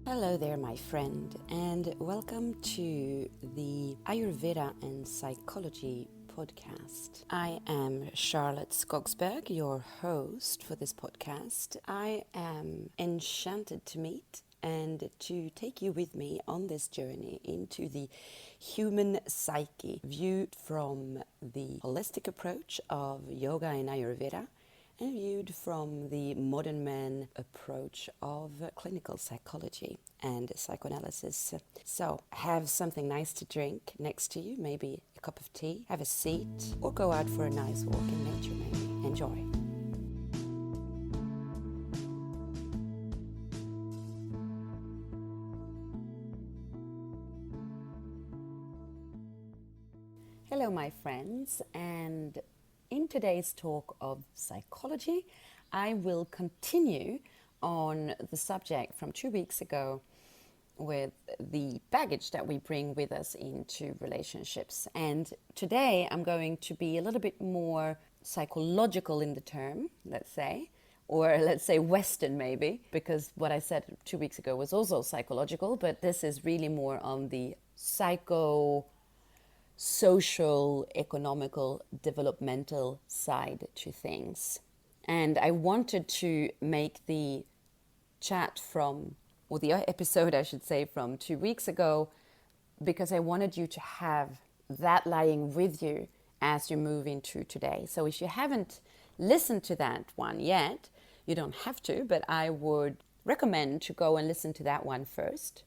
Hello there, my friend, and welcome to the Ayurveda and Psychology podcast. I am Charlotte Skogsberg, your host for this podcast. I am enchanted to meet and to take you with me on this journey into the human psyche, viewed from the holistic approach of yoga and Ayurveda, and viewed from the modern man approach of clinical psychology and psychoanalysis. So have something nice to drink next to you, maybe a cup of tea, have a seat, or go out for a nice walk in nature maybe. Enjoy. Hello, my friends, and in today's talk of psychology, I will continue on the subject from 2 weeks ago with the baggage that we bring with us into relationships. And today I'm going to be a little bit more psychological in the term, let's say, or let's say Western maybe, because what I said 2 weeks ago was also psychological, but this is really more on the social, economical, developmental side to things. And I wanted to make the episode, I should say, from 2 weeks ago, because I wanted you to have that lying with you as you move into today. So if you haven't listened to that one yet, you don't have to, but I would recommend to go and listen to that one first.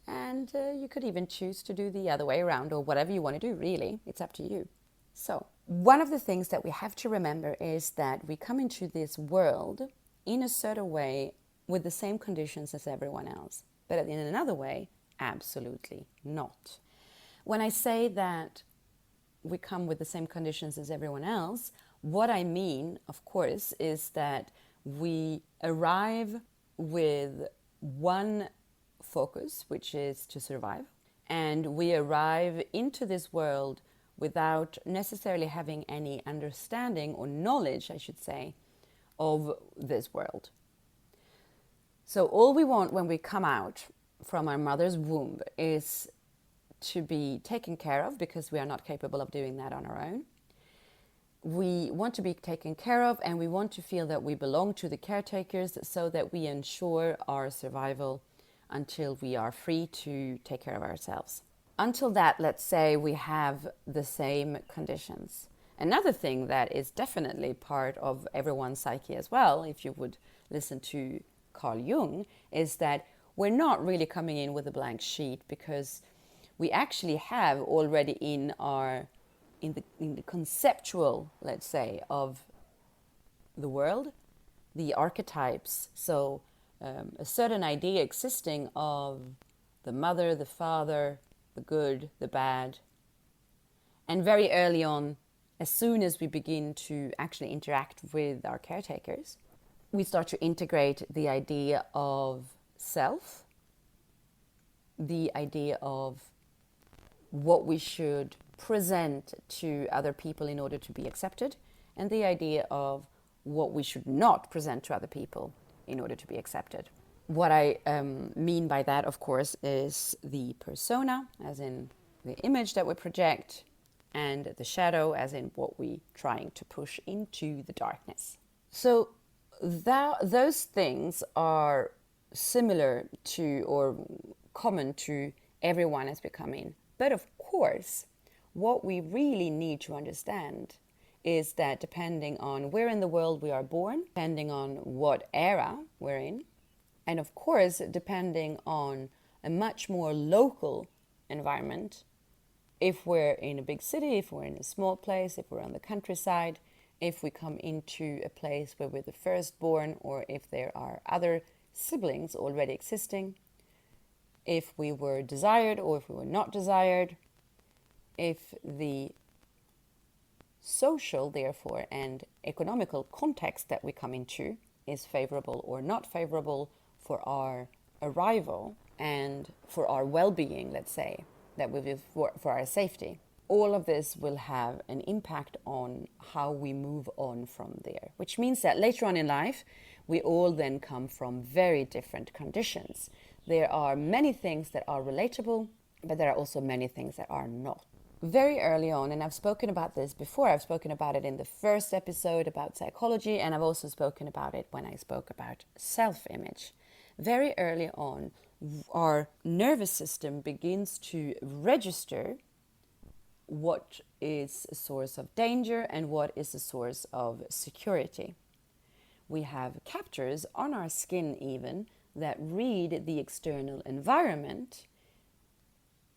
And you could even choose to do the other way around, or whatever you want to do, really. It's up to you. So, one of the things that we have to remember is that we come into this world in a certain way with the same conditions as everyone else. But in another way, absolutely not. When I say that we come with the same conditions as everyone else, what I mean, of course, is that we arrive with one focus, which is to survive, and we arrive into this world without necessarily having any understanding or knowledge, I should say, of this world. So all we want when we come out from our mother's womb is to be taken care of, because we are not capable of doing that on our own. We want to be taken care of, and we want to feel that we belong to the caretakers so that we ensure our survival until we are free to take care of ourselves. Until that, let's say we have the same conditions. Another thing that is definitely part of everyone's psyche as well, if you would listen to Carl Jung, is that we're not really coming in with a blank sheet, because we actually have already in the conceptual, let's say, of the world, the archetypes. So a certain idea existing of the mother, the father, the good, the bad. And very early on, as soon as we begin to actually interact with our caretakers, we start to integrate the idea of self, the idea of what we should present to other people in order to be accepted, and the idea of what we should not present to other people in order to be accepted. What I mean by that, of course, is the persona, as in the image that we project, and the shadow, as in what we're trying to push into the darkness. So those things are similar to, or common to, everyone as we come in. But of course, what we really need to understand is that depending on where in the world we are born, depending on what era we're in, and of course, depending on a much more local environment, if we're in a big city, if we're in a small place, if we're on the countryside, if we come into a place where we're the firstborn, or if there are other siblings already existing, if we were desired or if we were not desired, if the social, therefore, and economical context that we come into is favorable or not favorable for our arrival and for our well-being, let's say, that we for our safety. All of this will have an impact on how we move on from there, which means that later on in life, we all then come from very different conditions There are many things that are relatable, but there are also many things that are not. Very early on, and I've spoken about this before, I've spoken about it in the first episode about psychology, and I've also spoken about it when I spoke about self-image. Very early on, our nervous system begins to register what is a source of danger and what is a source of security. We have captors on our skin even that read the external environment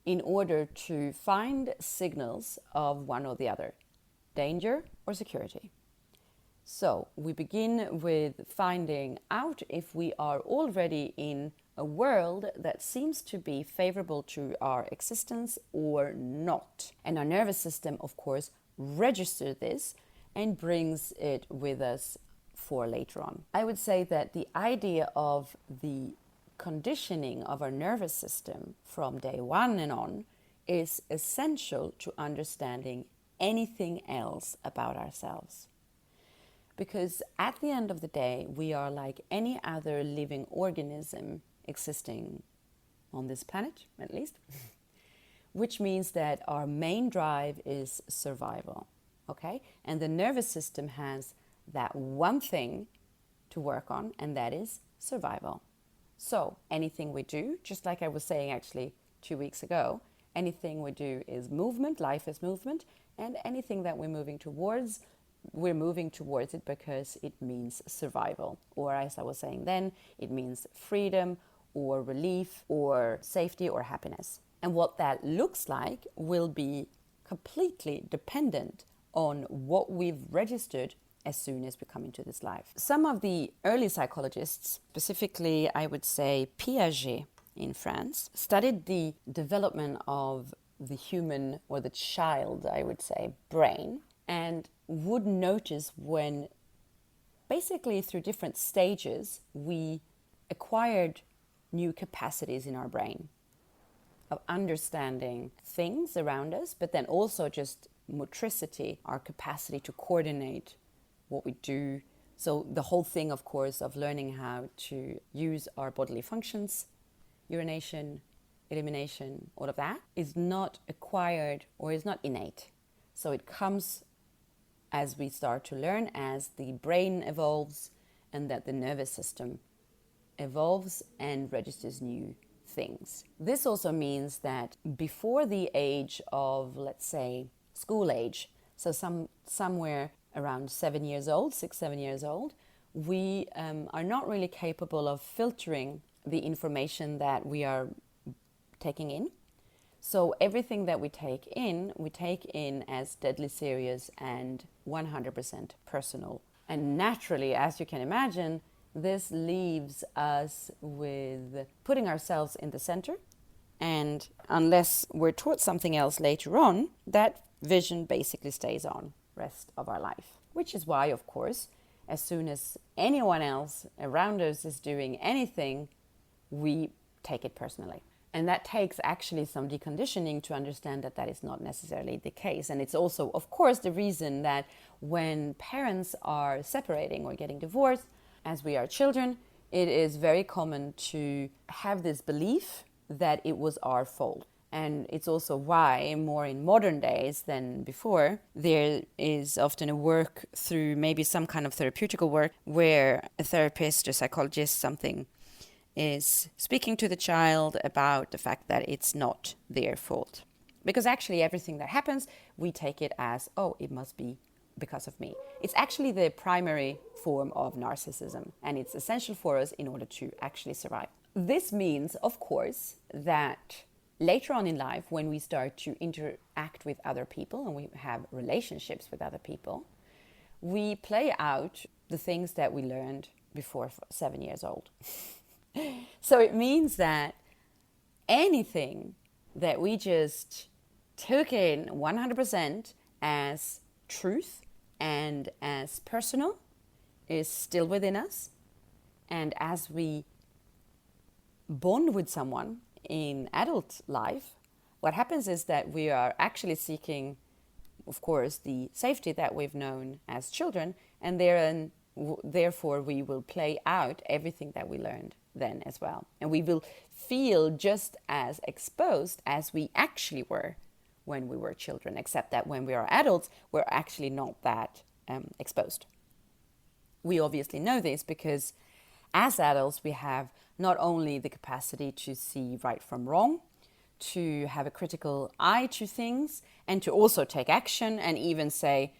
in order to find signals of one or the other, danger or security. So we begin with finding out if we are already in a world that seems to be favorable to our existence or not. And our nervous system, of course, registers this and brings it with us for later on. I would say that the idea of the conditioning of our nervous system from day one and on is essential to understanding anything else about ourselves. Because at the end of the day, we are like any other living organism existing on this planet, at least, which means that our main drive is survival, okay? And the nervous system has that one thing to work on, and that is survival. So anything we do, just like I was saying actually 2 weeks ago, anything we do is movement, life is movement, and anything that we're moving towards it because it means survival. Or as I was saying then, it means freedom or relief or safety or happiness. And what that looks like will be completely dependent on what we've registered as soon as we come into this life. Some of the early psychologists, specifically I would say Piaget in France, studied the development of the human or the child, I would say, brain, and would notice when basically through different stages we acquired new capacities in our brain of understanding things around us, but then also just motricity, our capacity to coordinate what we do. So the whole thing, of course, of learning how to use our bodily functions, urination, elimination, all of that is not acquired or is not innate. So it comes as we start to learn, as the brain evolves and that the nervous system evolves and registers new things. This also means that before the age of, let's say, school age, so somewhere around 7 years old, 6-7 years old, we are not really capable of filtering the information that we are taking in. So everything that we take in as deadly serious and 100% personal. And naturally, as you can imagine, this leaves us with putting ourselves in the center. And unless we're taught something else later on, that vision basically stays on rest of our life. Which is why, of course, as soon as anyone else around us is doing anything, we take it personally. And that takes actually some deconditioning to understand that that is not necessarily the case. And it's also, of course, the reason that when parents are separating or getting divorced, as we are children, it is very common to have this belief that it was our fault. And it's also why, more in modern days than before, there is often a work through maybe some kind of therapeutical work where a therapist or psychologist, something, is speaking to the child about the fact that it's not their fault. Because actually everything that happens, we take it as, oh, it must be because of me. It's actually the primary form of narcissism, and it's essential for us in order to actually survive. This means, of course, that later on in life, when we start to interact with other people and we have relationships with other people, we play out the things that we learned before 7 years old. So it means that anything that we just took in 100% as truth and as personal is still within us. And as we bond with someone in adult life, what happens is that we are actually seeking, of course, the safety that we've known as children, and they're therefore we will play out everything that we learned then as well. And we will feel just as exposed as we actually were when we were children, except that when we are adults, we're actually not that exposed. We obviously know this because as adults, we have not only the capacity to see right from wrong, to have a critical eye to things, and to also take action and even say,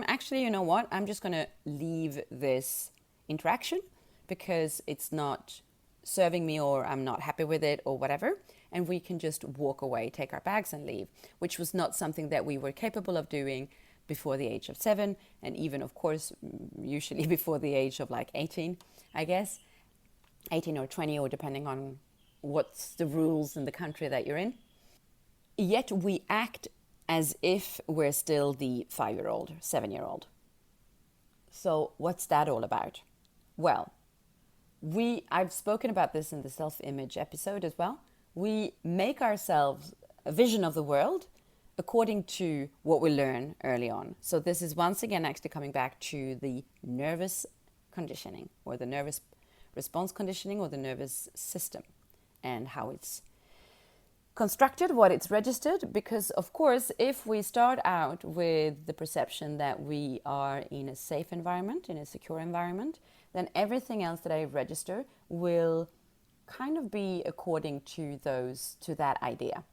actually, you know what? I'm just going to leave this interaction because it's not serving me, or I'm not happy with it, or whatever. And we can just walk away, take our bags and leave, which was not something that we were capable of doing before the age of 7, and even, of course, usually before the age of like 18, I guess, 18 or 20, or depending on what's the rules in the country that you're in. Yet we act as if we're still the 5-year-old, 7-year-old. So what's that all about? Well, I've spoken about this in the self-image episode as well. We make ourselves a vision of the world according to what we learn early on. So this is once again actually coming back to the nervous conditioning, or the nervous response conditioning, or the nervous system, and how it's constructed, what it's registered. Because of course, if we start out with the perception that we are in a safe environment, in a secure environment, then everything else that I register will kind of be according to that idea.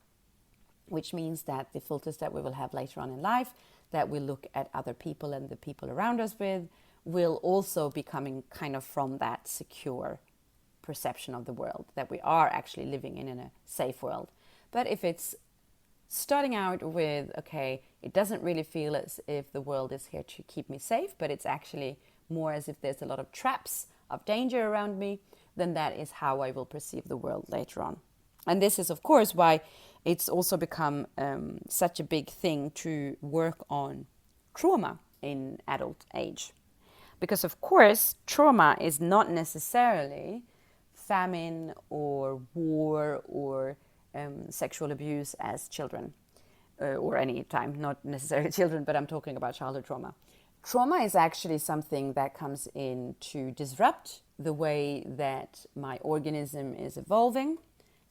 Which means that the filters that we will have later on in life, that we look at other people and the people around us with, will also be coming kind of from that secure perception of the world, that we are actually living in a safe world. But if it's starting out with, okay, it doesn't really feel as if the world is here to keep me safe, but it's actually more as if there's a lot of traps of danger around me, then that is how I will perceive the world later on. And this is, of course, why it's also become such a big thing to work on trauma in adult age. Because, of course, trauma is not necessarily famine or war or sexual abuse as children, or any time, not necessarily children, but I'm talking about childhood trauma. Trauma is actually something that comes in to disrupt the way that my organism is evolving,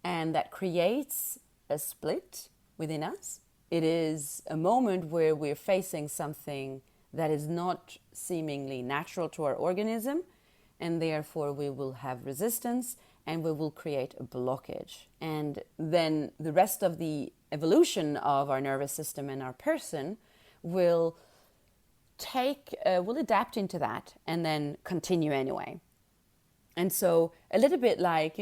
and that creates a split within us. It is a moment where we're facing something that is not seemingly natural to our organism, and therefore we will have resistance and we will create a blockage. And then the rest of the evolution of our nervous system and our person will adapt into that and then continue anyway. And so a little bit like,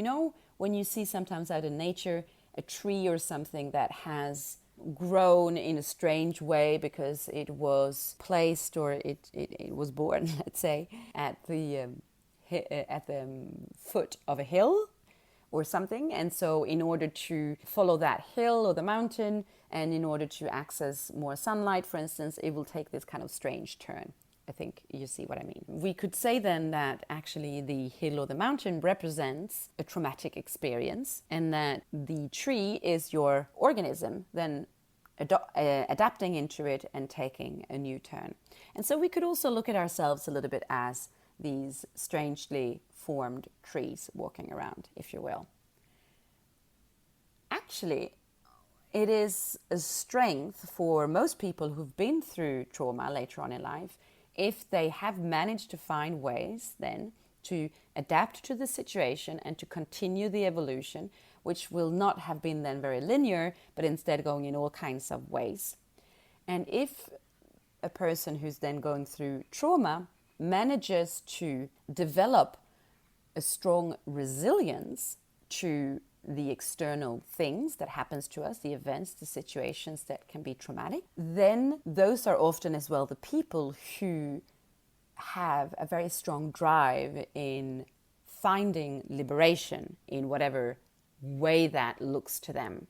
when you see sometimes out in nature a tree or something that has grown in a strange way because it was placed, or it was born, let's say, at the foot of a hill or something. And so in order to follow that hill or the mountain, and in order to access more sunlight, for instance, it will take this kind of strange turn. I think you see what I mean. We could say then that actually the hill or the mountain represents a traumatic experience, and that the tree is your organism then adapting into it and taking a new turn. And so we could also look at ourselves a little bit as these strangely formed trees walking around, if you will. Actually, it is a strength for most people who've been through trauma later on in life, if they have managed to find ways then to adapt to the situation and to continue the evolution, which will not have been then very linear, but instead going in all kinds of ways. And if a person who's then going through trauma manages to develop a strong resilience to the external things that happens to us, the events, the situations that can be traumatic, then those are often as well the people who have a very strong drive in finding liberation in whatever way that looks to them.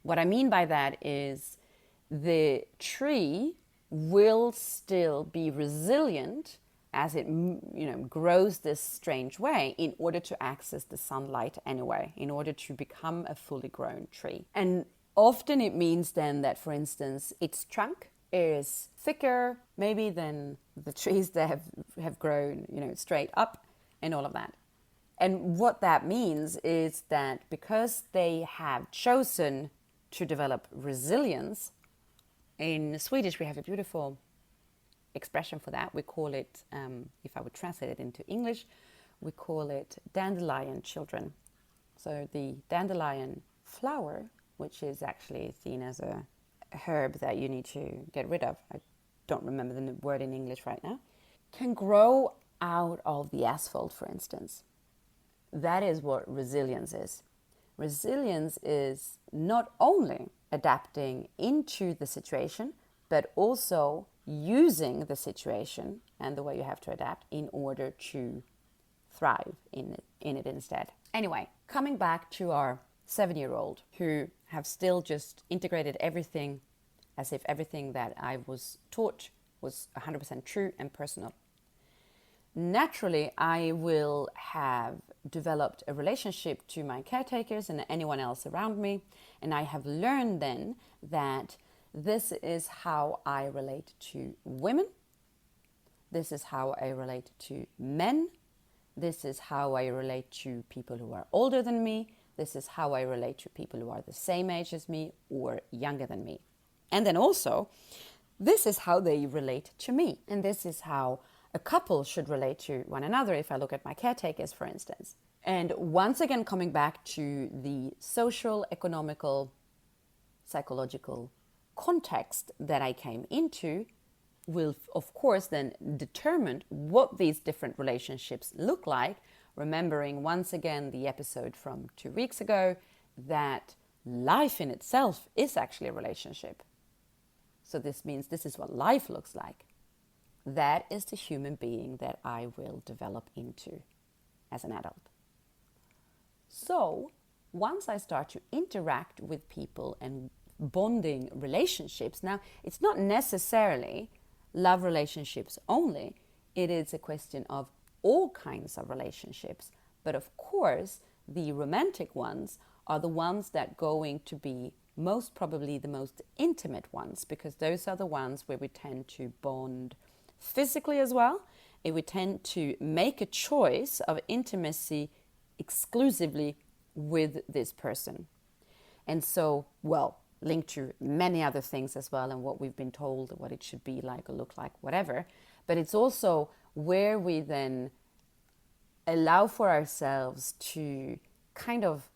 What I mean by that is the tree will still be resilient as it grows this strange way in order to access the sunlight anyway, in order to become a fully grown tree. And often it means then that, for instance, its trunk is thicker maybe than the trees that have grown, straight up and all of that. And what that means is that because they have chosen to develop resilience, in Swedish we have a beautiful expression for that. We call it, if I would translate it into English, we call it dandelion children. So the dandelion flower, which is actually seen as a herb that you need to get rid of, I don't remember the word in English right now, can grow out of the asphalt, for instance. That is what resilience is. Resilience is not only adapting into the situation, but also using the situation and the way you have to adapt in order to thrive in it instead. Anyway, coming back to our 7-year-old who have still just integrated everything as if everything that I was taught was 100% true and personal. Naturally, I will have developed a relationship to my caretakers and anyone else around me. And I have learned then that this is how I relate to women. This is how I relate to men. This is how I relate to people who are older than me. This is how I relate to people who are the same age as me or younger than me. And then also, this is how they relate to me. And this is how a couple should relate to one another if I look at my caretakers, for instance. And once again, coming back to the social, economical, psychological context that I came into, will of course then determine what these different relationships look like, remembering once again the episode from 2 weeks ago that life in itself is actually a relationship. So this means this is what life looks like. That is the human being that I will develop into as an adult. So once I start to interact with people and bonding relationships, now it's not necessarily love relationships only. It is a question of all kinds of relationships. But of course, the romantic ones are the ones that are going to be most probably the most intimate ones, because those are the ones where we tend to bond physically as well. And we tend to make a choice of intimacy exclusively with this person. And so, well, linked to many other things as well, and what we've been told, what it should be like or look like, whatever. But it's also where we then allow for ourselves to kind of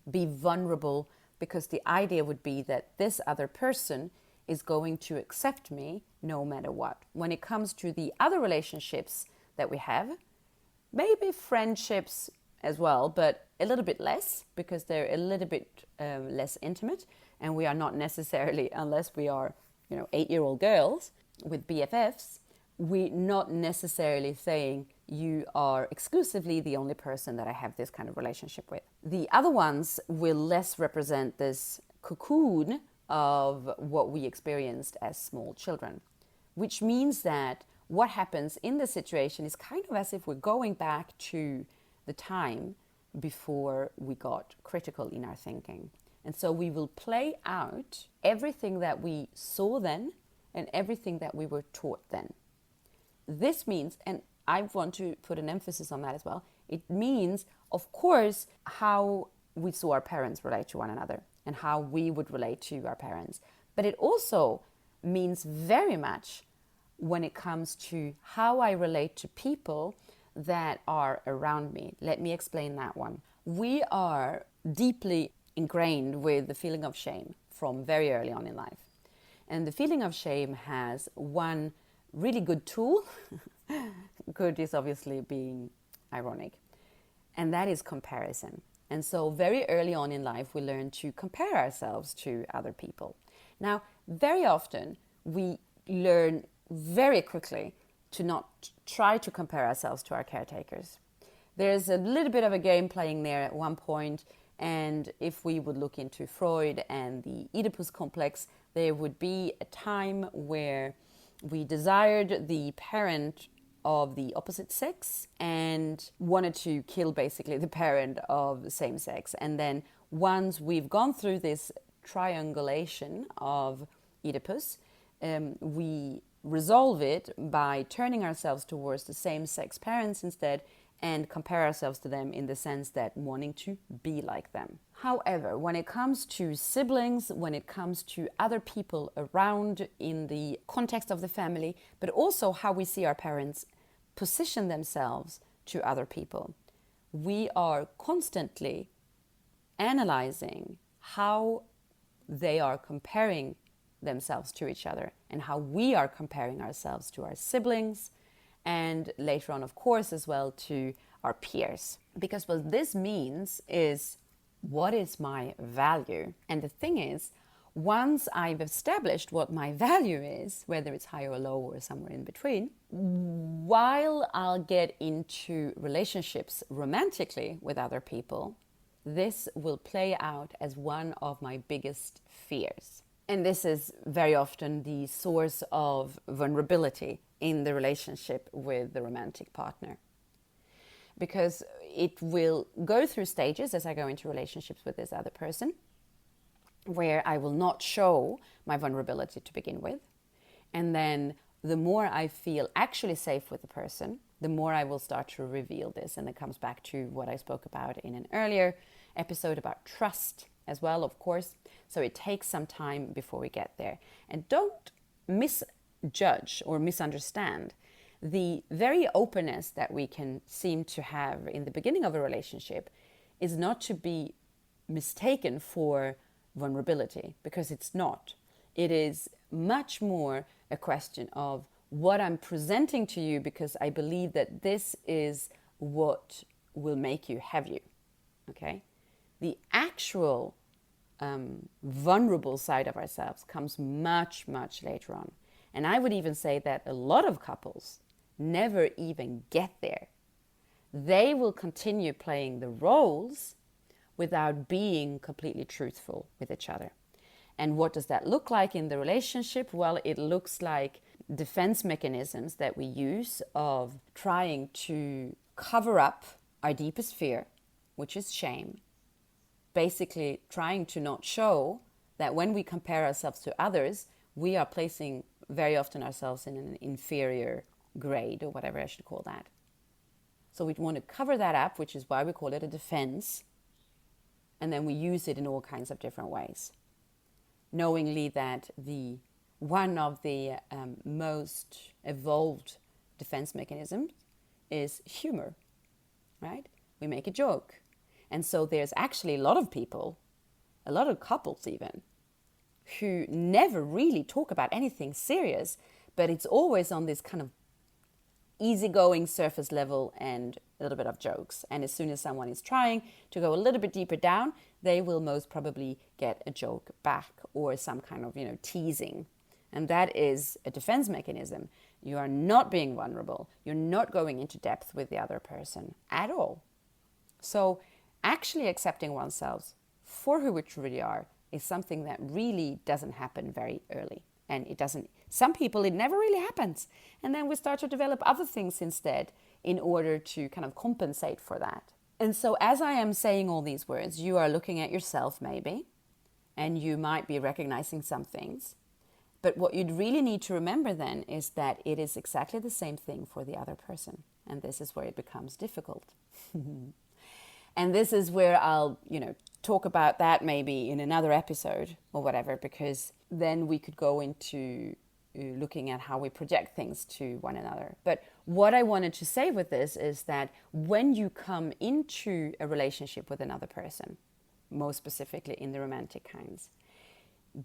be vulnerable, because the idea would be that this other person is going to accept me no matter what. When it comes to the other relationships that we have, maybe friendships as well, but a little bit less, because they're a little bit less intimate, and we are not necessarily, unless we are 8-year-old girls with BFFs, we're not necessarily saying you are exclusively the only person that I have this kind of relationship with. The other ones will less represent this cocoon of what we experienced as small children, which means that what happens in the situation is kind of as if we're going back to the time before we got critical in our thinking. And so we will play out everything that we saw then and everything that we were taught then. This means, and I want to put an emphasis on that as well, it means, of course, how we saw our parents relate to one another and how we would relate to our parents. But it also means very much when it comes to how I relate to people that are around me. Let me explain that one. We are deeply ingrained with the feeling of shame from very early on in life. And the feeling of shame has one really good tool. Good is obviously being ironic. And that is comparison. And so very early on in life, we learn to compare ourselves to other people. Now, very often, we learn very quickly to not try to compare ourselves to our caretakers. There's a little bit of a game playing there at one point, and if we would look into Freud and the Oedipus complex, there would be a time where we desired the parent of the opposite sex and wanted to kill basically the parent of the same sex. And then once we've gone through this triangulation of Oedipus, we resolve it by turning ourselves towards the same-sex parents instead and compare ourselves to them in the sense that wanting to be like them. However, when it comes to siblings, when it comes to other people around in the context of the family, but also how we see our parents position themselves to other people, we are constantly analyzing how they are comparing themselves to each other and how we are comparing ourselves to our siblings, and later on, of course, as well to our peers. Because what this means is, what is my value? And the thing is, once I've established what my value is, whether it's high or low or somewhere in between, while I'll get into relationships romantically with other people, this will play out as one of my biggest fears. And this is very often the source of vulnerability in the relationship with the romantic partner. Because it will go through stages as I go into relationships with this other person, where I will not show my vulnerability to begin with. And then the more I feel actually safe with the person, the more I will start to reveal this. And it comes back to what I spoke about in an earlier episode about trust as well, of course. So it takes some time before we get there. And don't misjudge or misunderstand the very openness that we can seem to have in the beginning of a relationship is not to be mistaken for vulnerability, because it's not. It is much more a question of what I'm presenting to you because I believe that this is what will make you have you, okay? The actual vulnerable side of ourselves comes much, much later on. And I would even say that a lot of couples never even get there. They will continue playing the roles without being completely truthful with each other. And what does that look like in the relationship? Well, it looks like defense mechanisms that we use of trying to cover up our deepest fear, which is shame. Basically trying to not show that when we compare ourselves to others, we are placing very often ourselves in an inferior grade, or whatever I should call that. So we want to cover that up, which is why we call it a defense. And then we use it in all kinds of different ways, knowingly that one of the most evolved defense mechanisms is humor, right? We make a joke. And so there's actually a lot of people, a lot of couples even, who never really talk about anything serious, but it's always on this kind of easygoing surface level and a little bit of jokes. And as soon as someone is trying to go a little bit deeper down, they will most probably get a joke back or some kind of, teasing. And that is a defense mechanism. You are not being vulnerable. You're not going into depth with the other person at all. So actually accepting oneself for who we truly are is something that really doesn't happen very early. And some people, it never really happens. And then we start to develop other things instead in order to kind of compensate for that. And so as I am saying all these words, you are looking at yourself maybe, and you might be recognizing some things. But what you'd really need to remember then is that it is exactly the same thing for the other person. And this is where it becomes difficult. And this is where I'll, talk about that maybe in another episode or whatever, because then we could go into looking at how we project things to one another. But what I wanted to say with this is that when you come into a relationship with another person, most specifically in the romantic kinds,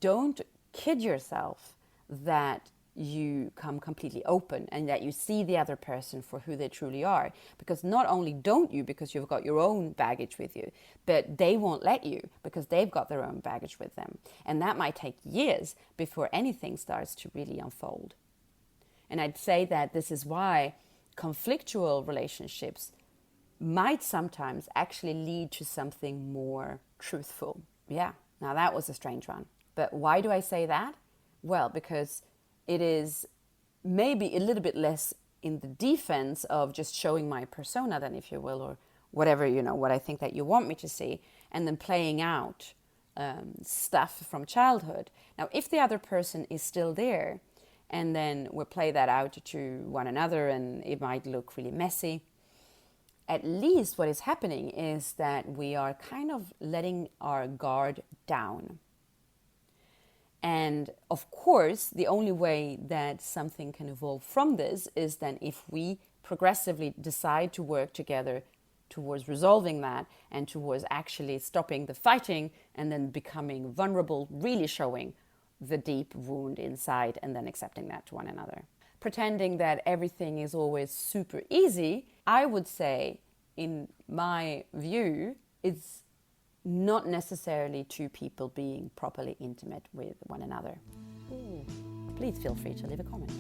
don't kid yourself that you come completely open and that you see the other person for who they truly are. Because not only don't you, because you've got your own baggage with you, but they won't let you because they've got their own baggage with them. And that might take years before anything starts to really unfold. And I'd say that this is why conflictual relationships might sometimes actually lead to something more truthful. Yeah, now that was a strange one. But why do I say that? Well, because it is maybe a little bit less in the defense of just showing my persona then, if you will, or whatever, what I think that you want me to see, and then playing out stuff from childhood. Now, if the other person is still there, and then we play that out to one another, and it might look really messy, at least what is happening is that we are kind of letting our guard down. And of course, the only way that something can evolve from this is then if we progressively decide to work together towards resolving that and towards actually stopping the fighting and then becoming vulnerable, really showing the deep wound inside and then accepting that to one another. Pretending that everything is always super easy, I would say, in my view, it's not necessarily two people being properly intimate with one another. Please feel free to leave a comment.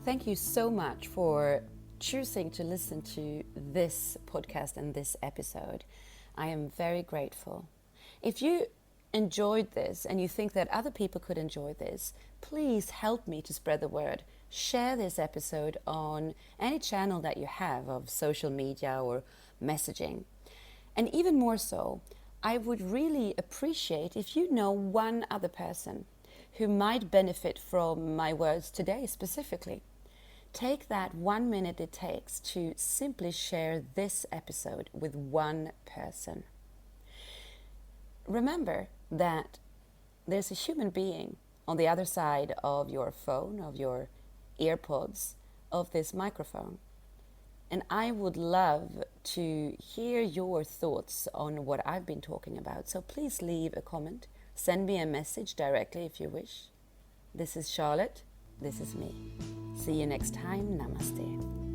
Thank you so much for choosing to listen to this podcast and this episode. I am very grateful. If you enjoyed this and you think that other people could enjoy this, please help me to spread the word. Share this episode on any channel that you have of social media or messaging. And even more so, I would really appreciate if you know one other person who might benefit from my words today specifically. Take that 1 minute it takes to simply share this episode with one person. Remember that there's a human being on the other side of your phone, of your earpods, of this microphone. And I would love to hear your thoughts on what I've been talking about. So please leave a comment. Send me a message directly if you wish. This is Charlotte. This is me. See you next time. Namaste.